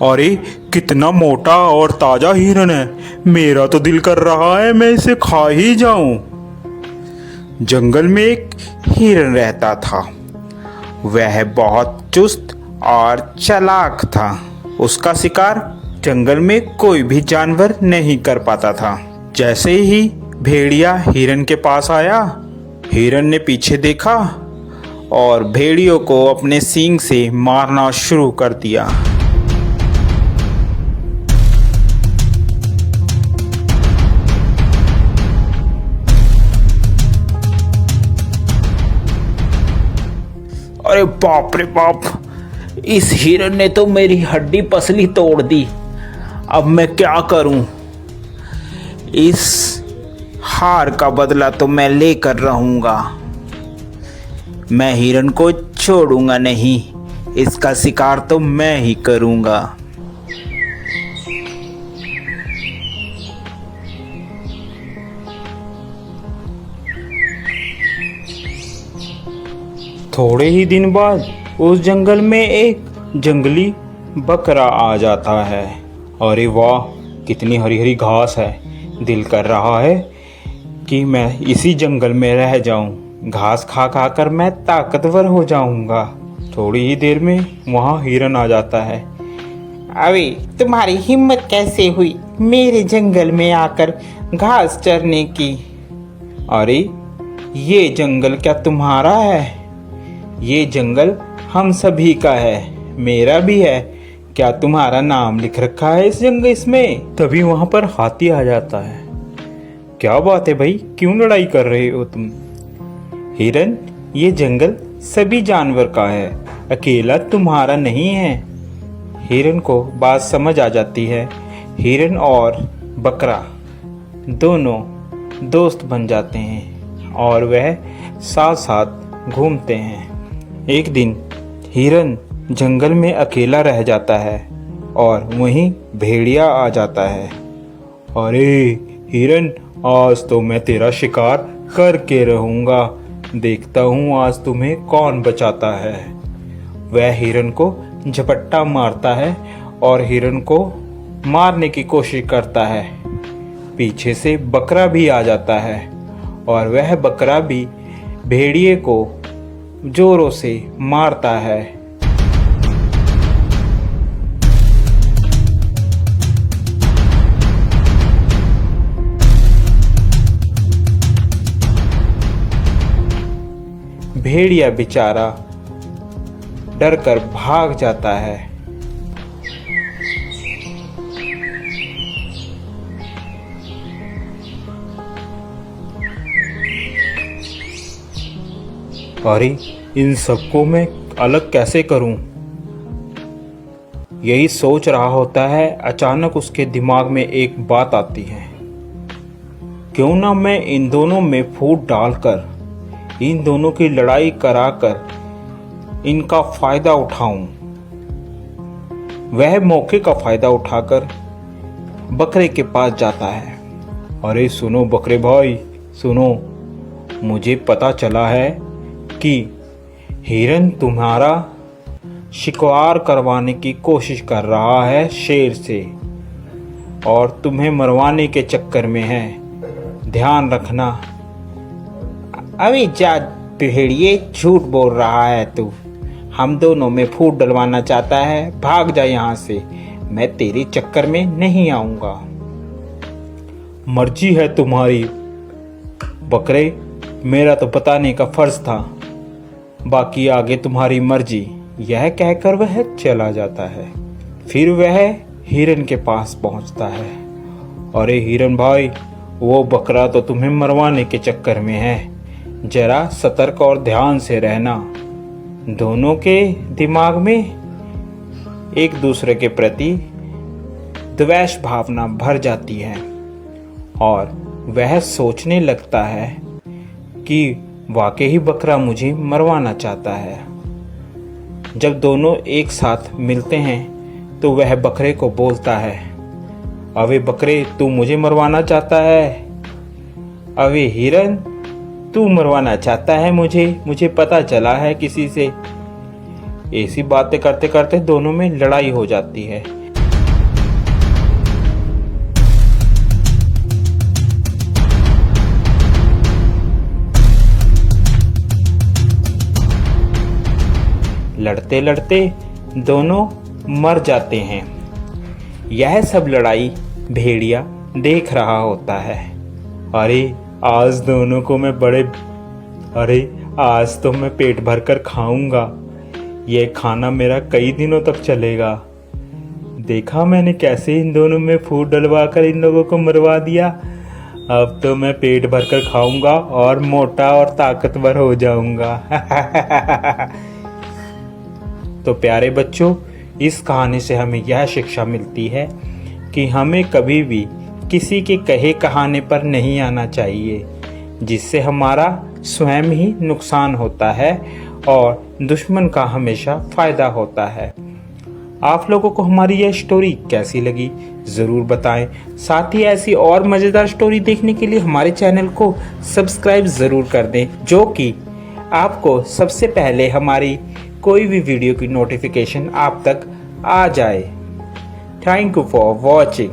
अरे कितना मोटा और ताजा हिरन है। मेरा तो दिल कर रहा है मैं इसे खा ही जाऊं। जंगल में एक हिरन रहता था। वह बहुत चुस्त और चालाक था। उसका शिकार जंगल में कोई भी जानवर नहीं कर पाता था। जैसे ही भेड़िया हिरन के पास आया, हिरन ने पीछे देखा और भेड़ियों को अपने सींग से मारना शुरू कर दिया। अरे बाप रे बाप, इस हिरन ने तो मेरी हड्डी पसली तोड़ दी। अब मैं क्या करूं? इस हार का बदला तो मैं लेकर रहूंगा। मैं हिरन को छोड़ूंगा नहीं। इसका शिकार तो मैं ही करूंगा। थोड़े ही दिन बाद उस जंगल में एक जंगली बकरा आ जाता है। अरे वाह, कितनी हरी हरी घास है। दिल कर रहा है कि मैं इसी जंगल में रह जाऊं। घास खा खा कर मैं ताकतवर हो जाऊंगा। थोड़ी ही देर में वहाँ हिरन आ जाता है। अरे तुम्हारी हिम्मत कैसे हुई मेरे जंगल में आकर घास चरने की? अरे ये जंगल क्या तुम्हारा है? ये जंगल हम सभी का है, मेरा भी है। क्या तुम्हारा नाम लिख रखा है इस जंगल इसमें? तभी वहां पर हाथी आ जाता है। क्या बात है भाई, क्यों लड़ाई कर रहे हो तुम? हिरन, ये जंगल सभी जानवर का है, अकेला तुम्हारा नहीं है। हिरन को बात समझ आ जाती है। हिरन और बकरा दोनों दोस्त बन जाते हैं और वह साथ साथ घूमते हैं। एक दिन हिरन जंगल में अकेला रह जाता है और वहीं भेड़िया आ जाता है। अरे हिरन, आज तो मैं तेरा शिकार करके रहूंगा। देखता हूँ आज तुम्हें कौन बचाता है। वह हिरन को झपट्टा मारता है और हिरन को मारने की कोशिश करता है। पीछे से बकरा भी आ जाता है और वह बकरा भी भेड़िए को जोरों से मारता है। भेड़िया बेचारा डरकर भाग जाता है। अरे इन सबको मैं अलग कैसे करूं? यही सोच रहा होता है, अचानक उसके दिमाग में एक बात आती है। क्यों ना मैं इन दोनों में फूट डालकर इन दोनों की लड़ाई कराकर इनका फायदा उठाऊं। वह मौके का फायदा उठाकर बकरे के पास जाता है। अरे सुनो बकरे भाई, सुनो, मुझे पता चला है कि हिरन तुम्हारा शिकार करवाने की कोशिश कर रहा है शेर से और तुम्हें मरवाने के चक्कर में है। ध्यान रखना। अभी जा भेड़िए, झूठ बोल रहा है तू। हम दोनों में फूट डलवाना चाहता है? भाग जा यहाँ से, मैं तेरे चक्कर में नहीं आऊंगा। मर्जी है तुम्हारी बकरे, मेरा तो बताने का फर्ज था, बाकी आगे तुम्हारी मर्जी। यह कहकर वह चला जाता है। फिर वह हिरन के पास पहुंचता है। अरे हिरन भाई, वो बकरा तो तुम्हें मरवाने के चक्कर में है, जरा सतर्क और ध्यान से रहना। दोनों के दिमाग में एक दूसरे के प्रति द्वेष भावना भर जाती है और वह सोचने लगता है कि वाकई ही बकरा मुझे मरवाना चाहता है। जब दोनों एक साथ मिलते हैं तो वह बकरे को बोलता है, अबे बकरे, तू मुझे मरवाना चाहता है? अबे हिरन, तू मरवाना चाहता है मुझे पता चला है किसी से। ऐसी बातें करते करते दोनों में लड़ाई हो जाती है। लड़ते लड़ते दोनों मर जाते हैं। यह सब लड़ाई भेड़िया देख रहा होता है। अरे आज दोनों को मैं आज तो मैं पेट भर कर खाऊंगा। यह खाना मेरा कई दिनों तक चलेगा। देखा मैंने कैसे इन दोनों में फूट डलवा कर इन लोगों को मरवा दिया। अब तो मैं पेट भर कर खाऊंगा और मोटा और ताकतवर हो जाऊंगा। तो प्यारे बच्चों, इस कहानी से हमें यह शिक्षा मिलती है कि हमें कभी भी किसी के कहे कहाने पर नहीं आना चाहिए, जिससे हमारा स्वयं ही नुकसान होता है और दुश्मन का हमेशा फायदा होता है। आप लोगों को हमारी यह स्टोरी कैसी लगी ज़रूर बताएं। साथ ही ऐसी और मज़ेदार स्टोरी देखने के लिए हमारे चैनल को सब्सक्राइब ज़रूर कर दें, जो कि आपको सबसे पहले हमारी कोई भी वीडियो की नोटिफिकेशन आप तक आ जाए। Thank you for watching.